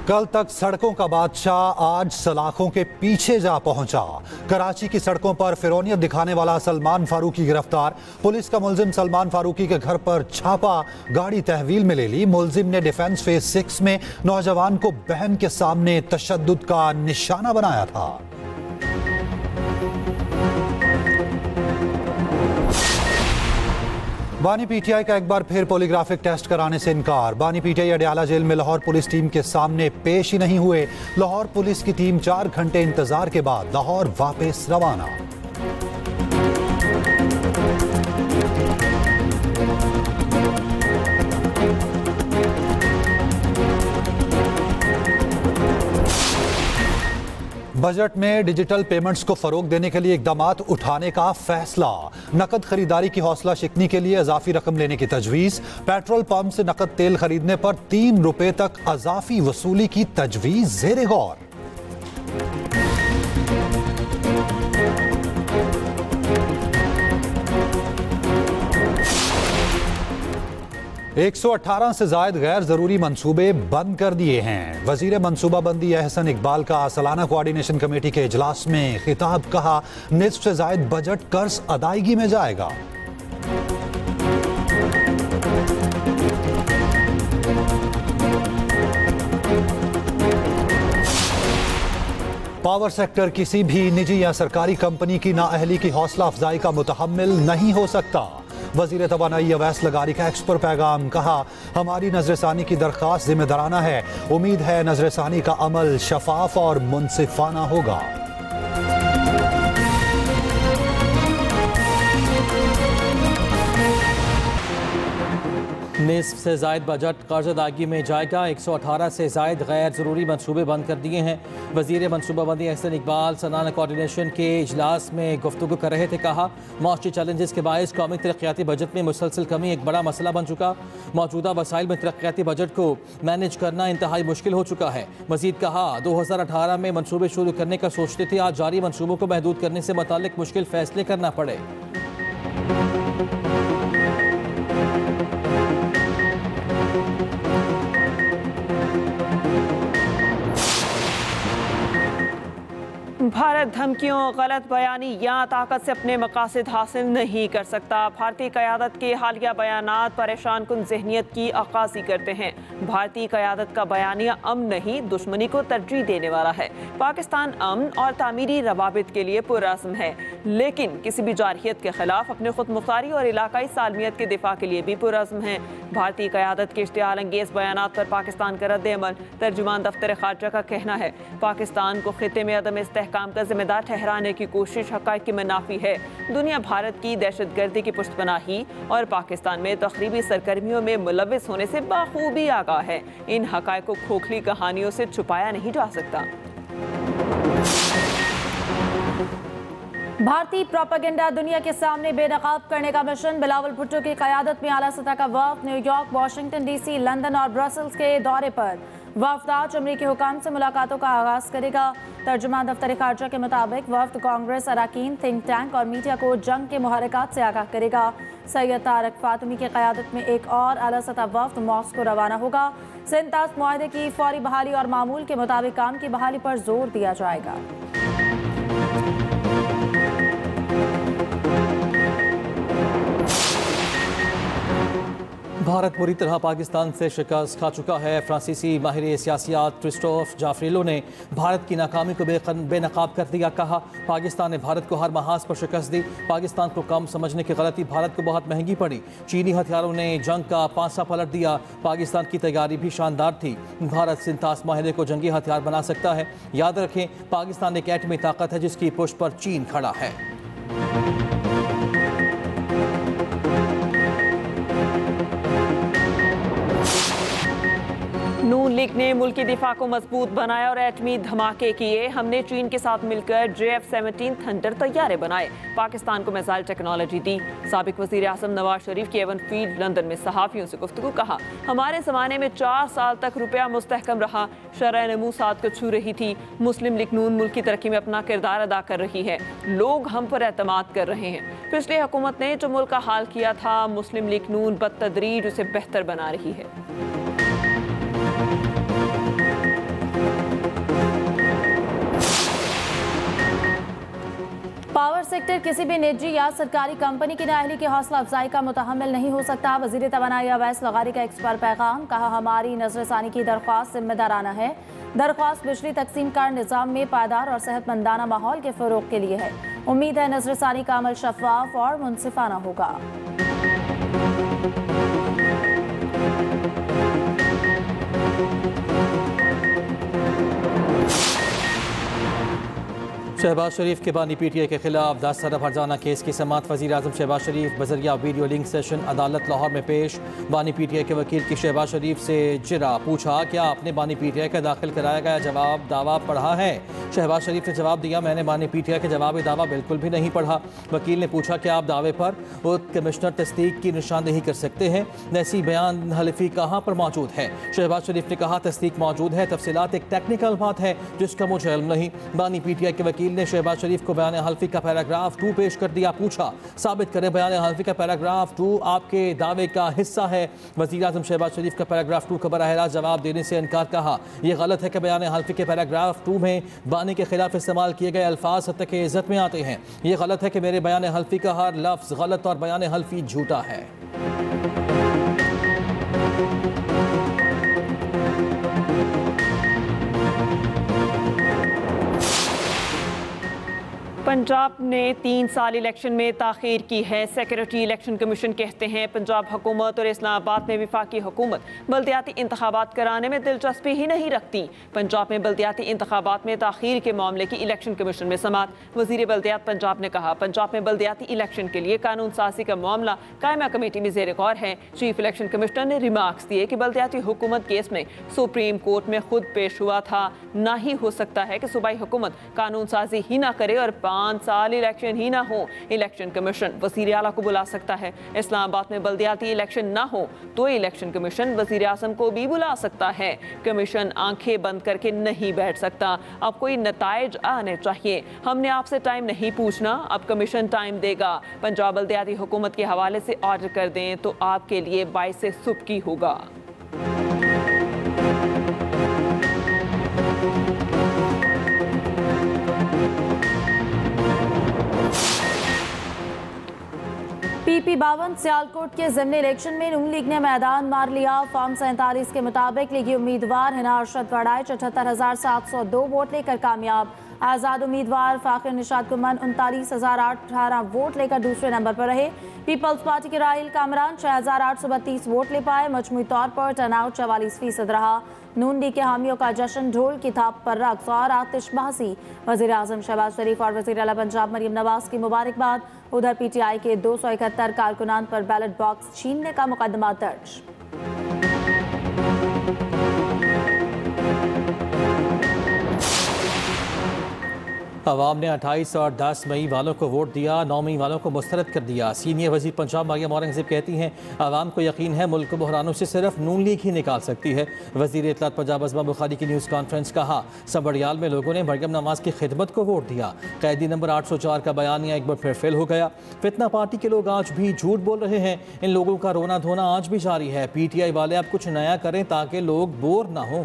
कल तक सड़कों का बादशाह आज सलाखों के पीछे जा पहुंचा। कराची की सड़कों पर फिरौनियत दिखाने वाला सलमान फारूकी गिरफ्तार। पुलिस का मुलजिम सलमान फारूकी के घर पर छापा, गाड़ी तहवील में ले ली। मुलजिम ने डिफेंस फेज 6 में नौजवान को बहन के सामने तशद्दुद का निशाना बनाया था। बानी पीटीआई का एक बार फिर पॉलीग्राफिक टेस्ट कराने से इनकार। बानी पीटीआई अडयाला जेल में लाहौर पुलिस टीम के सामने पेश ही नहीं हुए। लाहौर पुलिस की टीम 4 घंटे इंतजार के बाद लाहौर वापस रवाना। बजट में डिजिटल पेमेंट्स को फरोग देने के लिए इकदामात उठाने का फैसला। नकद खरीदारी की हौसला शिकनी के लिए इजाफी रकम लेने की तजवीज। पेट्रोल पंप से नकद तेल खरीदने पर 3 रुपए तक इजाफी वसूली की तजवीज ज़ेरे गौर। $118 से ज्यादा गैर जरूरी मंसूबे बंद कर दिए हैं। वजीर मंसूबाबंदी एहसन इकबाल का सालाना कोऑर्डिनेशन कमेटी के इजलास में खिताब। कहा, निस्फ से ज्यादा बजट कर्ज अदायगी में जाएगा। पावर सेक्टर किसी भी निजी या सरकारी कंपनी की नाअहली की हौसला अफजाई का मुतहम्मिल नहीं हो सकता। वजीर तवानाई अवैस लगारी का एक्स पर पैगाम। कहा, हमारी नजरसानी की दरख्वास्त जिम्मेदाराना है। उम्मीद है नजरसानी का अमल शफाफ और मुनसिफाना होगा। निस्फ से ज़ायद बजट कर्ज अदायगी में जाएगा। 118 से ज़ायद गैर ज़रूरी मनसूबे बंद कर दिए हैं। वज़ीर मनसूबाबंदी एहसन इकबाल सालाना कोऑर्डिनेशन के इजलास में गुफ्तगू कर रहे थे। कहा, मौशी चैलेंजेस के बायस कौमी तरक्याती बजट में मुसलसल कमी एक बड़ा मसला बन चुका। मौजूदा वसाइल में तरक्याती बजट को मैनेज करना इंतहाई मुश्किल हो चुका है। मज़ीद कहा, 2018 में मनसूबे शुरू करने का सोचते थे, आज जारी मनसूबों को महदूद करने से मुताल्लिक मुश्किल फैसले करना पड़े। भारत धमकियों, गलत बयानी या ताकत से अपने मकासद हासिल नहीं कर सकता। भारतीय क़यादत के हालिया बयानात परेशान कुन ज़हनियत की अक्कासी करते हैं। भारतीय क़यादत का बयानिया अमन नहीं, दुश्मनी को तरजीह देने वाला है। पाकिस्तान अमन और तामीरी रवाबित के लिए पुरअज़्म है, लेकिन किसी भी जारहियत के खिलाफ अपने खुद मुख्तारी और इलाकाई सालमियत के दिफा के लिए भी पुरअज़्म है। भारतीय क़यादत के इश्तिआल अंगेज़ बयानात पर पाकिस्तान का रद्द-ए-अमल। तर्जुमान दफ्तर खारजा का कहना है, पाकिस्तान को खिते में अदम इस्तेहकाम का जिम्मेदार ठहराने की कोशिश हक़ाइक़ की मुनाफी है। दुनिया भारत की दहशतगर्दी की पुष्टपनाही और पाकिस्तान में तख़रीबी सरगर्मियों में मुलव्विस होने से बाखूबी आगाह है। इन हक़ाइक़ को खोखली कहानियों से छुपाया नहीं जा सकता। भारतीय प्रोपेगेंडा दुनिया के सामने बेनकाब करने का मिशन। बिलावल भुट्टो की क़यादत में आला सतह का वफ़द न्यूयॉर्क, वाशिंगटन डीसी, लंदन और ब्रसल्स के दौरे पर। वफ़द आज अमरीकी हुकाम से मुलाकातों का आगाज़ करेगा। तर्जुमान दफ्तर खारजा के मुताबिक वफ़द कांग्रेस, अरकान, थिंक टैंक और मीडिया को जंग के मुहर्रिकात से आगाह करेगा। सैयद तारक फातमी की क़यादत में एक और आला सतह वफ़द मॉस्को रवाना होगा। सिंतास मुआहदे की फौरी बहाली और मामूल के मुताबिक काम की बहाली पर जोर दिया जाएगा। भारत पूरी तरह पाकिस्तान से शिकस्त खा चुका है। फ्रांसीसी माहिर सियासियात क्रिस्टोफ जाफरेलो ने भारत की नाकामी को बेनकाब कर दिया। कहा, पाकिस्तान ने भारत को हर महाज पर शिकस्त दी। पाकिस्तान को कम समझने की गलती भारत को बहुत महंगी पड़ी। चीनी हथियारों ने जंग का पांसा पलट दिया। पाकिस्तान की तैयारी भी शानदार थी। भारत सिंतास माहिरे को जंगी हथियार बना सकता है। याद रखें, पाकिस्तान एक एटमी ताकत है जिसकी पुष्ट पर चीन खड़ा है। नून लीग ने मुल्की दिफा को मजबूत बनाया और एटमी धमाके किए। हमने चीन के साथ मिलकर JF-17 थंडर तैयारे बनाए, पाकिस्तान को मिसाइल टेक्नोलॉजी दी। साबिक वज़ीर आज़म नवाज शरीफ की एवन फील्ड लंदन में सहाफ़ियों से गुफ्तगू। कहा, हमारे ज़माने में 4 साल तक रुपया मुस्तहकम रहा, शरह नमूसात को छू रही थी। मुस्लिम लीग नून मुल्क की तरक्की में अपना किरदार अदा कर रही है। लोग हम पर एतमाद कर रहे हैं। पिछली हुकूमत ने जो मुल्क का हाल किया था, मुस्लिम लीग नून बतदरीज उसे बेहतर बना रही है। पावर सेक्टर किसी भी निजी या सरकारी कंपनी की नाअहली की हौसला अफजाई का मुतहम्मिल नहीं हो सकता। वज़ीर तवानाई अवैस लगारी का एक्सपर पैगाम। कहा, हमारी नजरसानी की दरख्वास्त जिम्मेदाराना है। दरख्वास्त बिजली तकसीम कार निज़ाम में पायदार और सेहतमंदाना माहौल के फ़रोग़ के लिए है। उम्मीद है नजरसानी का अमल शफाफ और मुनसिफाना होगा। शहबाज शरीफ के बानी पीटीआई के खिलाफ 10 अरब हर्जाना केस की समाअत। वज़ीर आज़म शहबाज शरीफ बजरिया वीडियो लिंक सेशन अदालत लाहौर में पेश। बानी पीटीआई के वकील की शहबाज शरीफ से जिरा। पूछा, क्या आपने बानी पीटीआई का दाखिल कराया गया जवाब दावा पढ़ा है? शहबाज शरीफ ने जवाब दिया, मैंने बानी पीटीआई के जवाब दावा बिल्कुल भी नहीं पढ़ा। वकील ने पूछा, क्या आप दावे पर कमिश्नर तस्दीक की निशानदेही कर सकते हैं? ऐसी बयान हल्फी कहाँ पर मौजूद है? शहबाज शरीफ ने कहा, तस्दीक मौजूद है, तफसीलात एक टेक्निकल बात है जिसका मुझे इल्म नहीं। बानी पीटीआई के वकील ने शहबाज शरीफ को बयान हल्फी का पैराग्राफ 2 पेश कर दिया। पूछा, साबित करें बयान हल्फी का पैराग्राफ 2 आपके दावे का हिस्सा है। वज़ीर आज़म शहबाज शरीफ का पैराग्राफ 2 का बराह रास्त जवाब देने से इनकार। कहा, यह गलत है कि बयान हल्फी के पैराग्राफ 2 में बानी के खिलाफ इस्तेमाल किए गए अल्फाज हत्या के इज्जत में आते हैं। यह गलत है कि मेरे बयान हल्फी का हर लफ्ज़ गलत और बयान हल्फी झूठा है। पंजाब ने 3 साल इलेक्शन में ताख़ीर की है। सेक्रेटरी इलेक्शन कमीशन कहते हैं, पंजाब हुकूमत और इस्लामाबाद में वफाकी हुकूमत बल्दियाती इंतखाबात कराने में दिलचस्पी ही नहीं रखती। पंजाब में बल्दियाती इंतखाबात में ताख़ीर के मामले की इलेक्शन कमीशन में समाअत। वज़ीर बल्दियात पंजाब ने कहा, पंजाब में बल्दियाती इलेक्शन के लिए कानून साजी का मामला कायमा कमेटी में ज़ेर गौर है। चीफ इलेक्शन कमिश्नर ने रिमार्क्स दिए कि बल्दियाती हुकूमत केस में सुप्रीम कोर्ट में खुद पेश हुआ था। ना ही हो सकता है कि सूबाई हुकूमत कानून साजी ही ना करे और 5 साल इलेक्शन ही ना हो। इलेक्शन कमीशन वज़ीर आला को बुला सकता है। इस्लामाबाद में बल्दियाती इलेक्शन ना हो तो इलेक्शन कमीशन वज़ीर आज़म को भी बुला सकता है। कमीशन आंखें बंद करके नहीं बैठ सकता। अब कोई नताइज आने चाहिए। हमने आपसे टाइम नहीं पूछना, अब कमीशन टाइम देगा। पंजाब बल्दियाती हुकूमत के हवाले से ऑर्डर कर दें तो आपके लिए बाइसे सुबकी होगा। PP 52 सियालकोट के ज़िमनी इलेक्शन में नून लीग ने मैदान मार लिया। फॉर्म 47 के मुताबिक लीगी उम्मीदवार हिना अरशद वड़ाई 74,702 वोट लेकर कामयाब। आज़ाद उम्मीदवार फ़ाखिर निशात गुमन 39,018 वोट लेकर दूसरे नंबर पर रहे। पीपल्स पार्टी के राहिल कामरान 6,832 वोट ले पाए। मजमूई तौर पर टर्नआउट 44% रहा। नून लीग के हामियों का जश्न, ढोल की थाप पर रक्स और आतिशबाजी। वज़ीर आज़म शहबाज शरीफ और वज़ीर आला पंजाब मरियम नवाज की मुबारकबाद। उधर PTI के 271 कारकुनान पर बैलेट बॉक्स छीनने का मुकदमा दर्ज। अवाम ने 28 और 10 मई वालों को वोट दिया, 9 मई वालों को मुस्तरद कर दिया। सीनियर वज़ीर पंजाब मरियम औरंगज़ेब कहती हैं, अवाम को यकीन है मुल्क को बहरानों से सिर्फ नून लीग ही निकाल सकती है। वज़ीर इत्तलात पंजाब अज़मा बुखारी की न्यूज़ कॉन्फ्रेंस। कहा, सबड़ियाल में लोगों ने मरियम नवाज की खिदमत को वोट दिया। कैदी नंबर 804 का बयानिया एक बार फिर फेल हो गया। फितना पार्टी के लोग आज भी झूठ बोल रहे हैं। इन लोगों का रोना धोना आज भी जारी है। PTI वाले अब कुछ नया करें ताकि लोग बोर ना हों।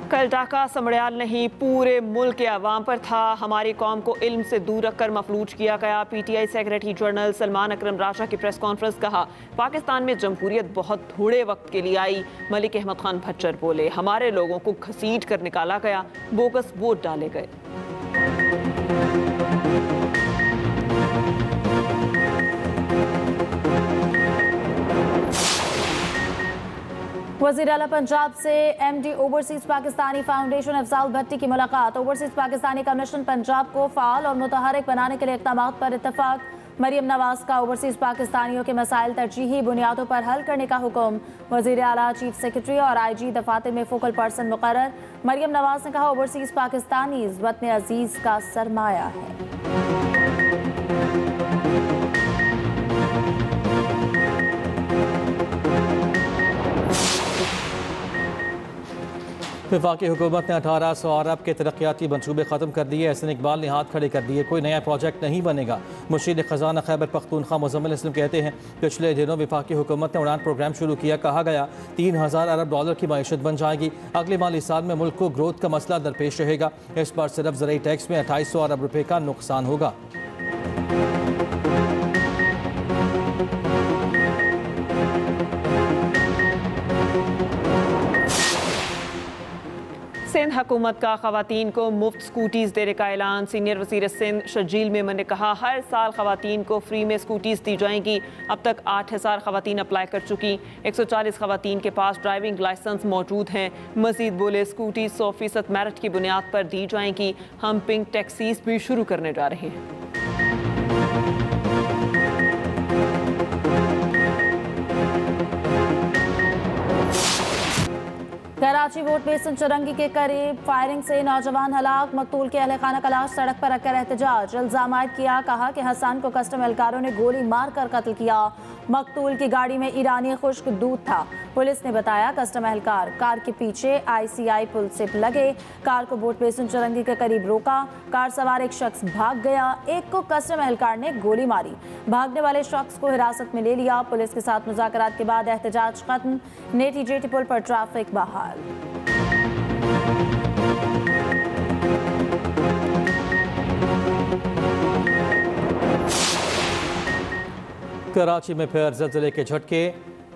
कल डाका समड़ियाल नहीं पूरे मुल्क के अवाम पर था। हमारी कौम को इल्म से दूर रखकर मफलूज किया गया। PTI सेक्रेटरी जनरल सलमान अकरम राजा की प्रेस कॉन्फ्रेंस। कहा, पाकिस्तान में जमहूरियत बहुत थोड़े वक्त के लिए आई। मलिक अहमद खान भच्चर बोले, हमारे लोगों को घसीट कर निकाला गया, बोगस वोट डाले गए। वज़ीर आला पंजाब से MD overseas Pakistani foundation Afzal Bhatti की मुलाकात। ओवरसीज़ पाकिस्तानी कमीशन पंजाब को फ़ाल और मुतहरिक बनाने के लिए इक़दामात पर इत्तफाक। मरियम नवाज का ओवरसीज़ पाकिस्तानियों के मसाइल तरजीही बुनियादों पर हल करने का हुक्म। वज़ीर आला, चीफ सेक्रेटरी और IG दफातर में फोकल पर्सन मुकर्रर। मरियम नवाज ने कहा, ओवरसीज़ पाकिस्तानी वतन अजीज़ का सरमाया है। वफाकी हुकूमत ने 1800 अरब के तरक्याती मनसूबे ख़त्म कर दिए। एहसन इकबाल ने हाथ खड़े कर दिए, कोई नया प्रोजेक्ट नहीं बनेगा। मुशीर ख़जाना खैबर पख्तूनख्वा मुज़म्मिल इस्लाम कहते हैं, पिछले दिनों वफाकी हुकूमत ने उड़ान प्रोग्राम शुरू किया। कहा गया 3000 अरब डॉलर की मईशत बन जाएगी। अगले माली साल में मुल्क को ग्रोथ का मसला दरपेश रहेगा। इस पर सिर्फ ज़रूरी टैक्स में 2800 अरब रुपये का नुकसान होगा। सिंध हुकूमत का खवातीन को मुफ्त स्कूटीज़ देने का ऐलान। सीनियर वज़ीर सिंध शजील मेमन ने कहा, हर साल खवातीन को फ्री में स्कूटीज़ दी जाएंगी। अब तक 8000 खवातीन अप्लाई कर चुकी। 140 खवातीन के पास ड्राइविंग लाइसेंस मौजूद हैं। मज़ीद बोले, स्कूटी 100% मेरिट की बुनियाद पर दी जाएंगी। हम पिंक टैक्सीज भी शुरू करने जा रहे हैं। कराची वोट बेसिन चुरंगी के करीब फायरिंग से नौजवान हलाक। मकतूल के अहले खाना कलाश सड़क पर रखकर एहतजाज। इल्जाम किया, कहा कि हसन को कस्टम एहलकारों ने गोली मारकर कत्ल किया। मकतूल की गाड़ी में ईरानी खुश्क दूध था। पुलिस ने बताया कस्टम एहलकार कार के पीछे ICI पुल से लगे। कार को वोट बेसिन चुरंगी के करीब रोका। कार सवार एक शख्स भाग गया। एक को कस्टम एहलकार ने गोली मारी। भागने वाले शख्स को हिरासत में ले लिया। पुलिस के साथ मुज़ाकरात के बाद एहतजाज खत्म। नेटी जेटी पुल पर ट्रैफिक बहाल। कराची में फिर ज़लज़ले के झटके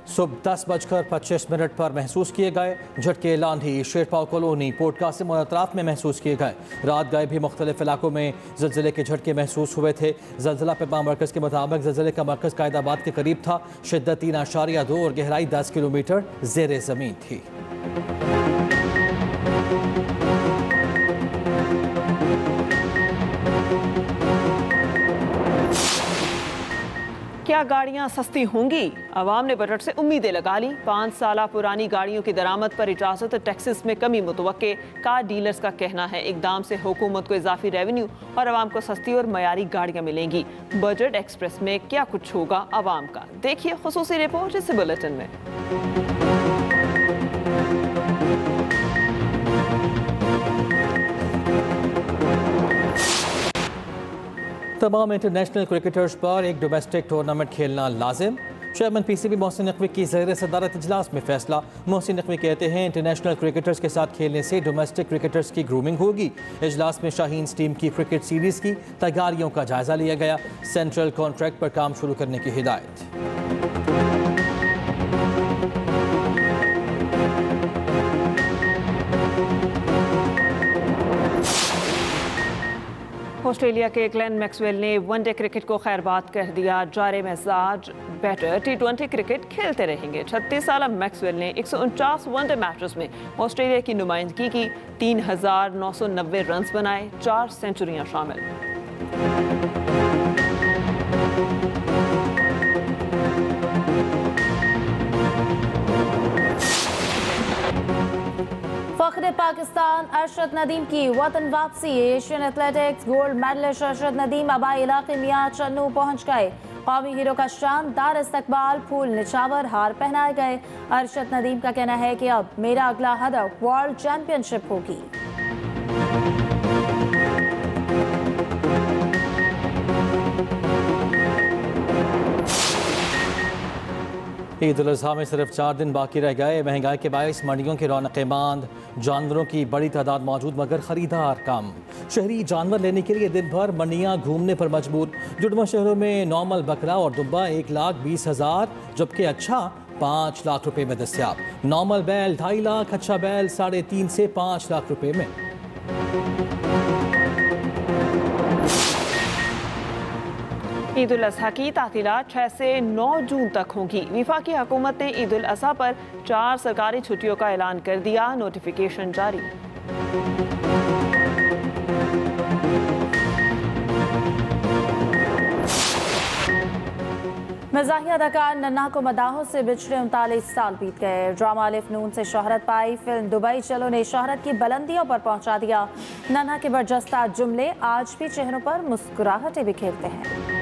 सुबह 10:25 पर महसूस किए गए। झटके लांधी, शेरपाव कॉलोनी, पोर्ट कासिम और अतराफ में महसूस किए गए। रात गए भी मुख्तलिफ इलाकों में ज़लज़ले के झटके महसूस हुए थे। ज़लज़ला पेमा मरकज़ के मुताबिक ज़लज़ले का मरकज़ कायदाबाद के करीब था। शिद्दत 3.2 और गहराई 10 किलोमीटर ज़ेरे ज़मीन थी। क्या गाड़ियां सस्ती होंगी? अवाम ने बजट से उम्मीदें लगा ली। 5 साल पुरानी गाड़ियों की दरामद पर इजाजत, टैक्सेस में कमी मुतवक्के। कार डीलर्स का कहना है इकदाम से हुकूमत को इजाफी रेवेन्यू और अवाम को सस्ती और मयारी गाड़ियां मिलेंगी। बजट एक्सप्रेस में क्या कुछ होगा अवाम का, देखिए खुसूसी रिपोर्ट इस बुलेटिन में। तमाम इंटरनेशनल क्रिकेटर्स पर एक डोमेस्टिक टूर्नामेंट खेलना लाजिम। चेयरमैन PCB मोहसिन नकवी की ज़ेर सदारत इजलास में फैसला। मोहसिन नकवी कहते हैं इंटरनेशनल क्रिकेटर्स के साथ खेलने से डोमेस्टिक क्रिकेटर्स की ग्रूमिंग होगी। इजलास में शाहीन टीम की क्रिकेट सीरीज़ की तैयारियों का जायजा लिया गया। सेंट्रल कॉन्ट्रैक्ट पर काम शुरू करने की हिदायत। ऑस्ट्रेलिया के ग्लेन मैक्सवेल ने वनडे क्रिकेट को खैरबाद कर दिया। जारे मिजाज बैटर T20 क्रिकेट खेलते रहेंगे। 36 साल मैक्सवेल ने 149 वनडे मैचेस में ऑस्ट्रेलिया की नुमाइंदगी की। 3990 रन बनाए, 4 सेंचुरियां शामिल। फ़ख्र पाकिस्तान अरशद नदीम की वतन वापसी। Asian athletics gold medallist Arshad Nadeem आबाई इलाके मियां चन्नू पहुंच गए। कौमी हीरो का शानदार इस्तकबाल, फूल निछावर, हार पहनाए गए। अरशद नदीम का कहना है कि अब मेरा अगला हदफ वर्ल्ड चैंपियनशिप होगी। ईद उल अज़हा में सिर्फ 4 दिन बाकी रह गए। महंगाई के बायस मंडियों की रौनक मांद, जानवरों की बड़ी तादाद मौजूद मगर खरीदार कम। शहरी जानवर लेने के लिए दिन भर मंडियां घूमने पर मजबूर। जुड़वा शहरों में नॉर्मल बकरा और दुब्बा 1,20,000 जबकि अच्छा 5 लाख रुपए में दस्तियाब। नॉर्मल बैल 2.5 लाख, अच्छा बैल 3.5 से 5 लाख रुपए में। ईद उल अज़हा की तातीलात 6 से 9 जून तक होंगी। वफाकी हुकूमत ने ईद उल अज़हा पर 4 सरकारी छुट्टियों का ऐलान कर दिया। नोटिफिकेशन जारी। मज़ाहिया अदाकार नन्हा को मदाहों से बिछड़े 39 साल बीत गए। ड्रामा अलिफ नून से शोहरत पाई फिल्म दुबई चलो ने शोहरत की बुलंदियों पर पहुंचा दिया। नन्हा के बरजस्ता जुमले आज भी चेहरों पर मुस्कुराहटें बिखेरते हैं।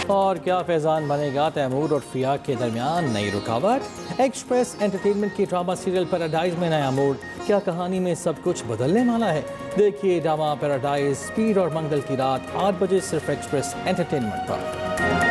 और और क्या फैजान बनेगा तैमूर और फिया के दरमियान नई रुकावट। एक्सप्रेस एंटरटेनमेंट की ड्रामा सीरियल पैराडाइज में नया मोड़, क्या कहानी में सब कुछ बदलने वाला है? देखिए ड्रामा पैराडाइज स्पीड और मंगल की रात 8 बजे सिर्फ एक्सप्रेस एंटरटेनमेंट पर।